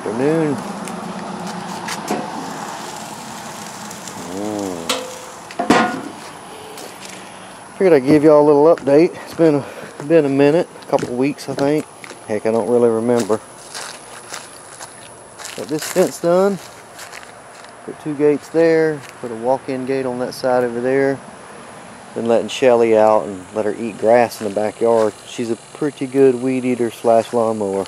Afternoon. Figured I'd give y'all a little update. It's been a minute, a couple of weeks I think. Heck, I don't really remember. Got this fence done. Put 2 gates there. Put a walk-in gate on that side over there. Been letting Shelly out and let her eat grass in the backyard. She's a pretty good weed eater / lawnmower.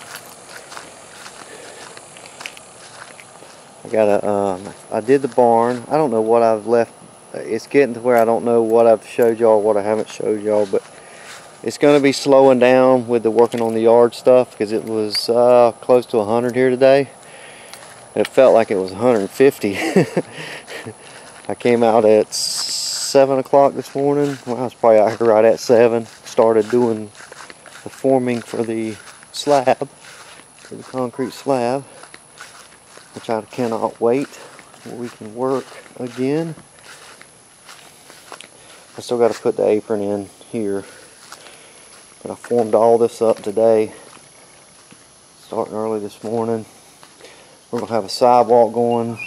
I did the barn. I don't know what I've left. It's getting to where I don't know what I've showed y'all, what I haven't showed y'all, but it's going to be slowing down with the working on the yard stuff because it was close to 100 here today. It felt like it was 150. I came out at 7 o'clock this morning. Well, I was probably out here right at 7. Started doing the forming for the slab, for the concrete slab, which I cannot wait till we can work again. I still got to put the apron in here, but I formed all this up today, starting early this morning. We're going to have a sidewalk going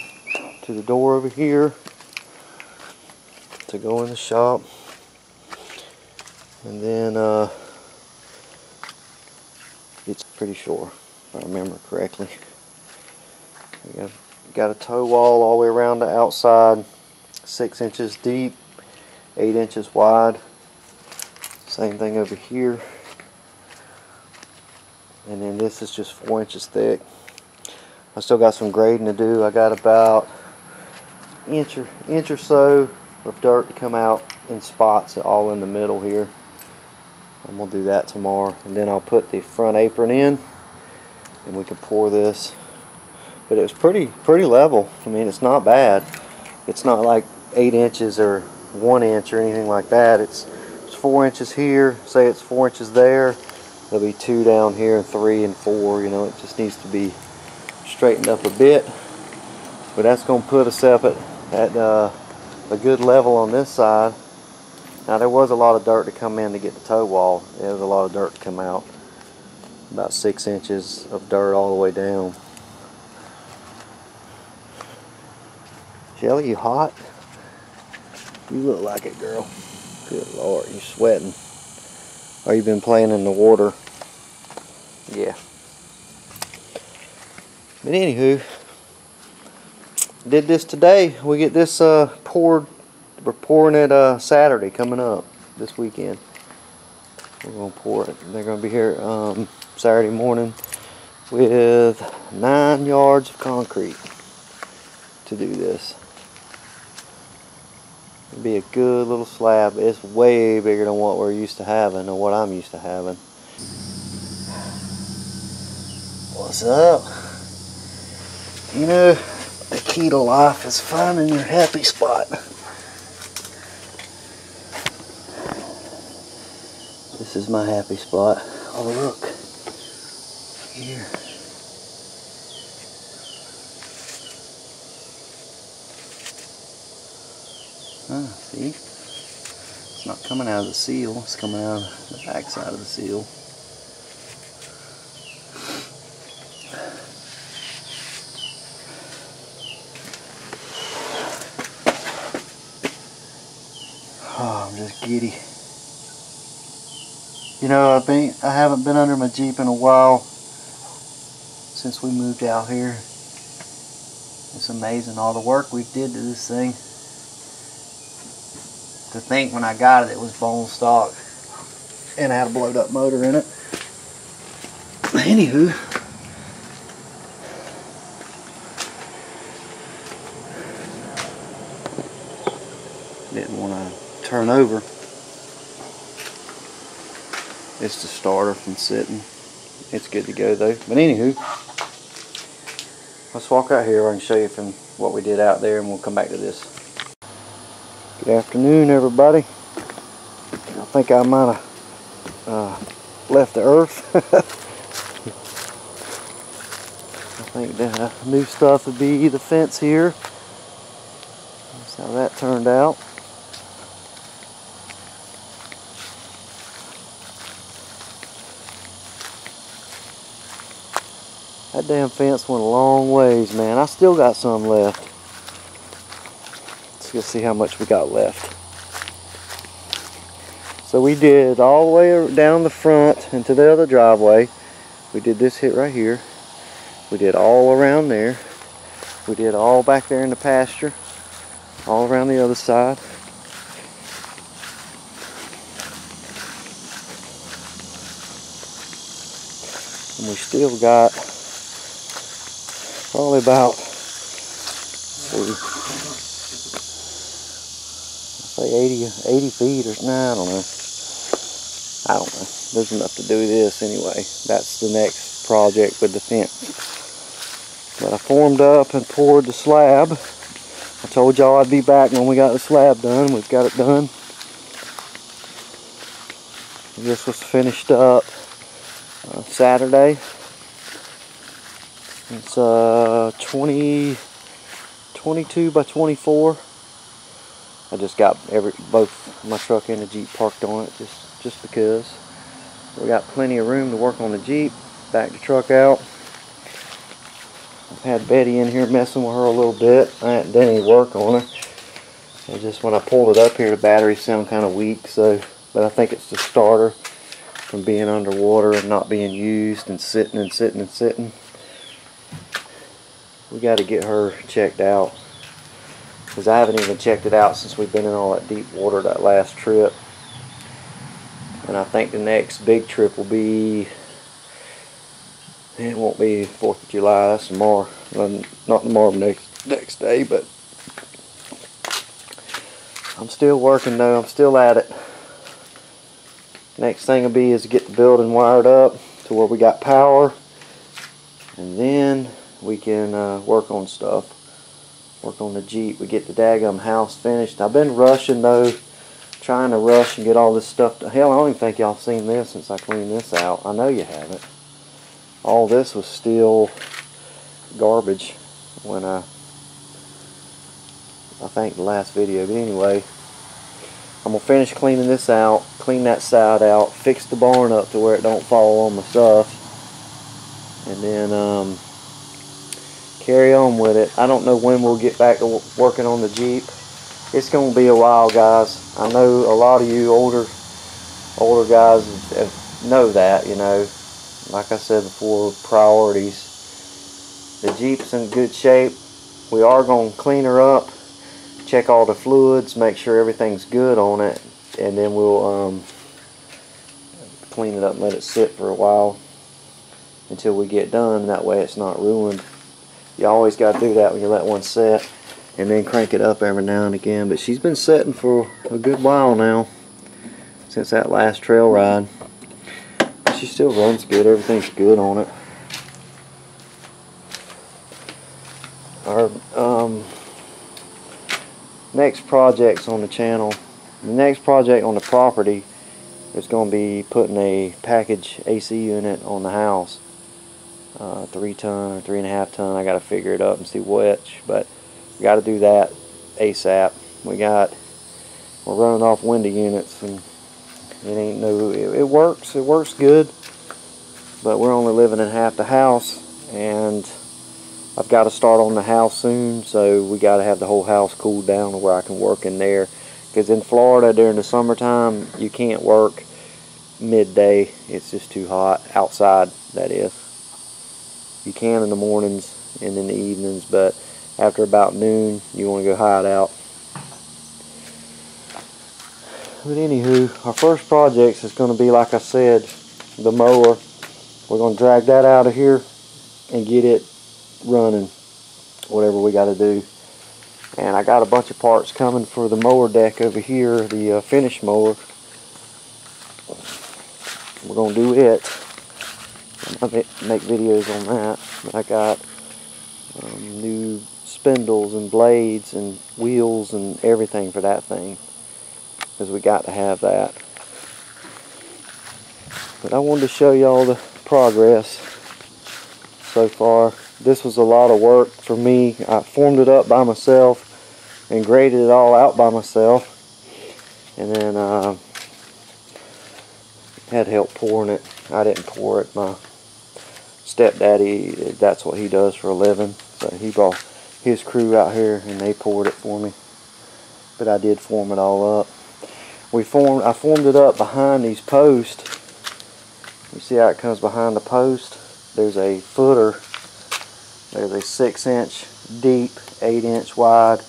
to the door over here to go in the shop, and then it's pretty sure, if I remember correctly. We got a toe wall all the way around the outside, 6 inches deep, 8 inches wide. Same thing over here. And then this is just 4 inches thick. I still got some grading to do. I got about inch or so of dirt to come out in spots all in the middle here. I'm going to do that tomorrow. And then I'll put the front apron in and we can pour this. But it was pretty level. I mean, it's not bad. It's not like 8 inches or 1 inch or anything like that. It's 4 inches here. Say it's 4 inches there. There'll be 2 down here and 3 and 4. You know, it just needs to be straightened up a bit. But that's going to put us up at a good level on this side. Now there was a lot of dirt to come in to get the toe wall. There was a lot of dirt to come out. About 6 inches of dirt all the way down. Shelly, you hot? You look like it, girl. Good Lord, you're sweating. Or you been playing in the water? Yeah. But anywho, did this today. We get this poured. We're pouring it Saturday coming up this weekend. We're gonna pour it. They're gonna be here Saturday morning with 9 yards of concrete to do this. It'll be a good little slab. It's way bigger than what we're used to having, or what I'm used to having. What's up? You know, the key to life is finding your happy spot. This is my happy spot. Oh, look. Here. See? It's not coming out of the seal, it's coming out of the back side of the seal. Oh, I'm just giddy. You know, I haven't been under my Jeep in a while since we moved out here. It's amazing all the work we did to this thing. To think when I got it, it was bone stock and had a blowed up motor in it. Anywho, didn't want to turn over. It's the starter from sitting. It's good to go though. But anywho, let's walk out here. I can show you from what we did out there, and we'll come back to this. Good afternoon, everybody. I think I might have left the earth. I think the new stuff would be the fence here. That's how that turned out. That damn fence went a long ways, man. I still got some left. Let's go see how much we got left. So we did all the way down the front into the other driveway. We did this hit right here. We did all around there. We did all back there in the pasture. All around the other side. And we still got probably about, say 80 feet or, nah, I don't know. There's enough to do this anyway. That's the next project with the fence. But I formed up and poured the slab. I told y'all I'd be back when we got the slab done. We've got it done. This was finished up Saturday. It's 22 by 24. I just got both my truck and the Jeep parked on it just because. We got plenty of room to work on the Jeep. Back the truck out. I've had Betty in here messing with her a little bit. I hadn't done any work on her. And just when I pulled it up here, the batteries sound kind of weak. But I think it's the starter from being underwater and not being used and sitting and sitting and sitting. We got to get her checked out, because I haven't even checked it out since we've been in all that deep water that last trip. And I think the next big trip will be, it won't be 4th of July, that's tomorrow. Not tomorrow, next day, but I'm still working though, I'm still at it. Next thing will be is to get the building wired up to where we got power, and then we can work on stuff. Work on the Jeep. We get the daggum house finished. I've been rushing though, trying to rush and get all this stuff. Hell, I don't even think y'all seen this since I cleaned this out. I know you haven't. All this was still garbage when I think the last video. But anyway, I'm gonna finish cleaning this out, clean that side out, fix the barn up to where it don't fall on my stuff, and then carry on with it. I don't know when we'll get back to working on the Jeep. It's gonna be a while, guys. I know a lot of you older guys know that, you know. Like I said before, priorities. The Jeep's in good shape. We are gonna clean her up, check all the fluids, make sure everything's good on it, and then we'll clean it up and let it sit for a while until we get done. That way it's not ruined. You always got to do that when you let one set, and then crank it up every now and again. But she's been setting for a good while now, since that last trail ride. She still runs good. Everything's good on it. Our next projects on the channel, the next project on the property is going to be putting a package AC unit on the house. 3 ton or 3.5 ton. I got to figure it up and see which, but we got to do that ASAP. We're running off window units, and it works good, but we're only living in half the house, and I've got to start on the house soon, so we got to have the whole house cooled down to where I can work in there, because in Florida during the summertime you can't work midday. It's just too hot outside, that is. You can in the mornings and in the evenings, but after about noon you want to go hide out. But anywho, our first project is going to be, like I said, the mower. We're going to drag that out of here and get it running, whatever we got to do. And I got a bunch of parts coming for the mower deck over here, the finish mower. We're going to do it. I'll make videos on that. I got new spindles and blades and wheels and everything for that thing, because we got to have that. But I wanted to show y'all the progress so far. This was a lot of work for me. I formed it up by myself and graded it all out by myself, and then had help pouring it. I didn't pour it. My stepdaddy, that's what he does for a living. So he brought his crew out here and they poured it for me. But I did form it all up. I formed it up behind these posts. You see how it comes behind the post? There's a footer. There's a 6-inch deep, 8-inch wide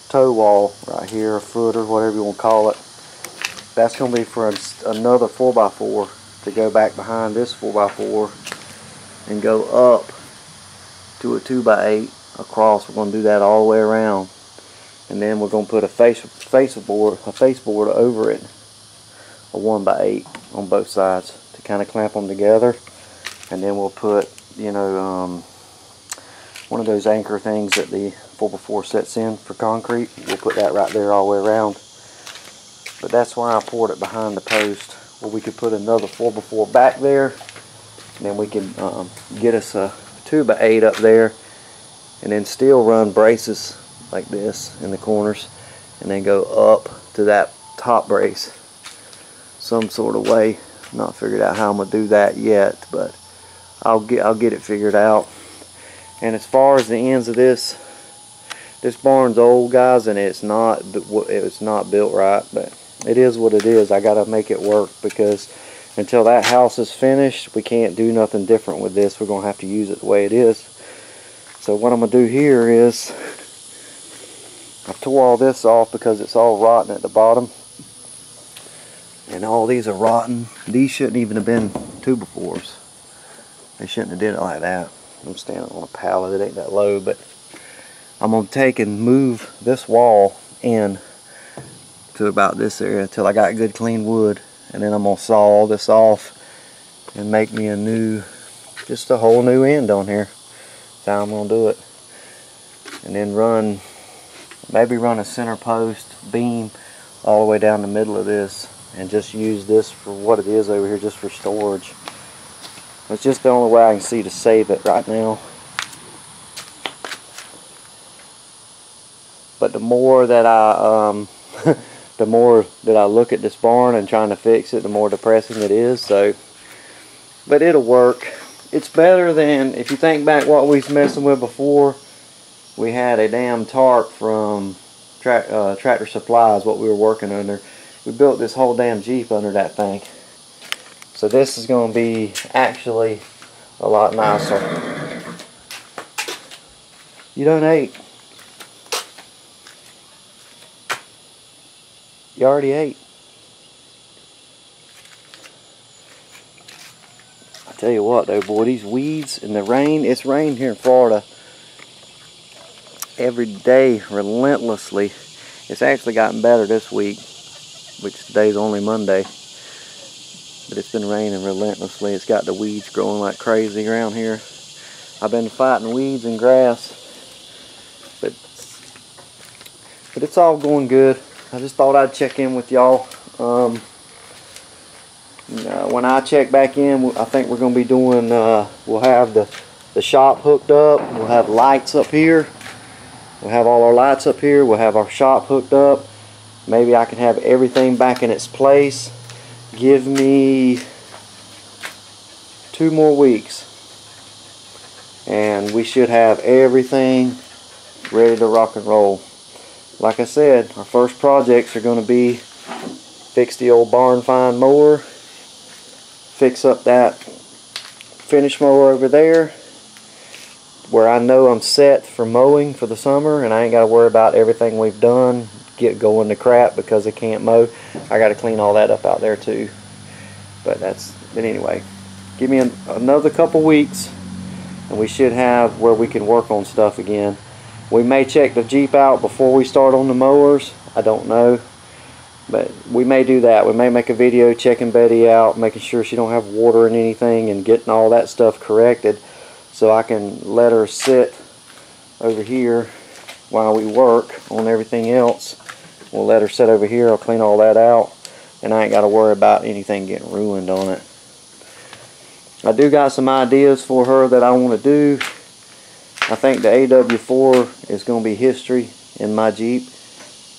toe wall right here, a footer, whatever you want to call it. That's going to be for another 4x4 to go back behind this 4x4 and go up to a 2x8 across. We're going to do that all the way around, and then we're going to put a baseboard over it, a 1x8 on both sides to kind of clamp them together, and then we'll put, you know, one of those anchor things that the 4x4 sets in for concrete. We'll put that right there all the way around. But that's why I poured it behind the post, where we could put another 4x4 back there, and then we can get us a 2x8 up there, and then still run braces like this in the corners, and then go up to that top brace some sort of way. Not figured out how I'm gonna do that yet, but I'll get it figured out. And as far as the ends of this barn's old, guys, and it's not built right, but it is what it is. I gotta make it work, because until that house is finished, we can't do nothing different with this. We're gonna have to use it the way it is. So what I'm gonna do here is, I tore all this off because it's all rotten at the bottom, and all these are rotten. These shouldn't even have been 2x4s. They shouldn't have did it like that. I'm standing on a pallet, it ain't that low, but I'm going to take and move this wall in to about this area until I got good clean wood, and then I'm going to saw all this off and make me a new, just a whole new end on here. That's how I'm going to do it. And then maybe run a center post beam all the way down the middle of this, and just use this for what it is over here, just for storage. It's just the only way I can see to save it right now. But the more that I look at this barn and trying to fix it, the more depressing it is. So, but it'll work. It's better than, if you think back what we was messing with before. We had a damn tarp from Tractor Supply is what we were working under. We built this whole damn Jeep under that thing. So this is going to be actually a lot nicer. You done ate. You already ate. I tell you what though, boy, these weeds and the rain, it's rained here in Florida every day relentlessly. It's actually gotten better this week, which today's only Monday. But it's been raining relentlessly. It's got the weeds growing like crazy around here. I've been fighting weeds and grass, but it's all going good. I just thought I'd check in with y'all. When I check back in, I think we're going to be doing, we'll have the shop hooked up. We'll have lights up here. We'll have all our lights up here. We'll have our shop hooked up. Maybe I can have everything back in its place. Give me 2 more weeks, and we should have everything ready to rock and roll. Like I said, our first projects are going to be fix the old barn find mower, fix up that finish mower over there, where I know I'm set for mowing for the summer, and I ain't got to worry about everything we've done get going to crap because I can't mow. I got to clean all that up out there too. But anyway, give me another couple weeks, and we should have where we can work on stuff again. We may check the Jeep out before we start on the mowers. I don't know, but we may do that. We may make a video checking Betty out, making sure she don't have water in anything, and getting all that stuff corrected, so I can let her sit over here while we work on everything else. We'll let her sit over here. I'll clean all that out, and I ain't got to worry about anything getting ruined on it. I do got some ideas for her that I want to do. I think the AW4 is going to be history in my Jeep.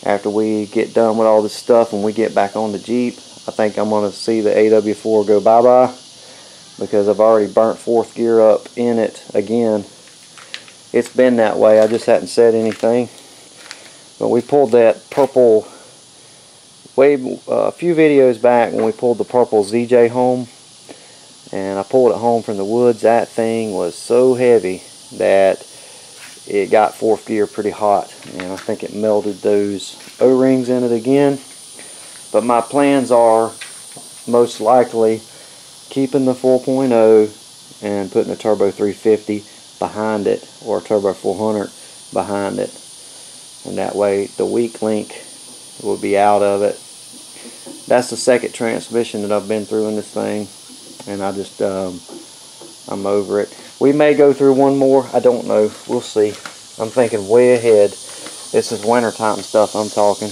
After we get done with all this stuff and we get back on the Jeep, I think I'm going to see the AW4 go bye-bye. because I've already burnt fourth gear up in it again. It's been that way, I just hadn't said anything. But we pulled that purple a few videos back when we pulled the purple ZJ home, and I pulled it home from the woods. That thing was so heavy that it got fourth gear pretty hot, and I think it melted those O-rings in it again. But my plans are most likely keeping the 4.0 and putting a turbo 350 behind it, or a turbo 400 behind it, and that way the weak link will be out of it. That's the second transmission that I've been through in this thing, and I just I'm over it. We may go through one more, I don't know, we'll see. I'm thinking way ahead. This is winter time stuff I'm talking.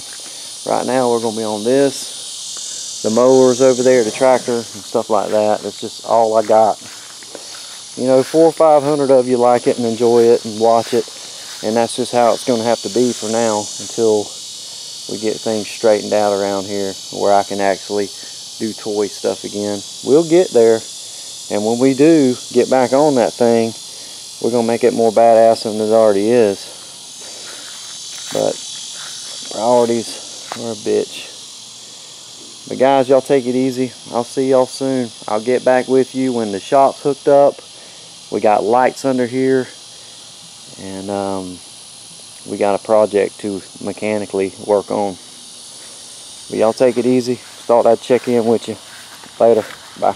Right now we're going to be on this, the mowers over there, the tractor and stuff like that. That's just all I got. You know, 400 or 500 of you like it and enjoy it and watch it, and that's just how it's going to have to be for now until we get things straightened out around here where I can actually do toy stuff again. We'll get there, and when we do get back on that thing, we're going to make it more badass than it already is. But priorities are a bitch. But guys, y'all take it easy. I'll see y'all soon. I'll get back with you when the shop's hooked up. We got lights under here, and we got a project to mechanically work on. But y'all take it easy. Thought I'd check in with you. Later. Bye.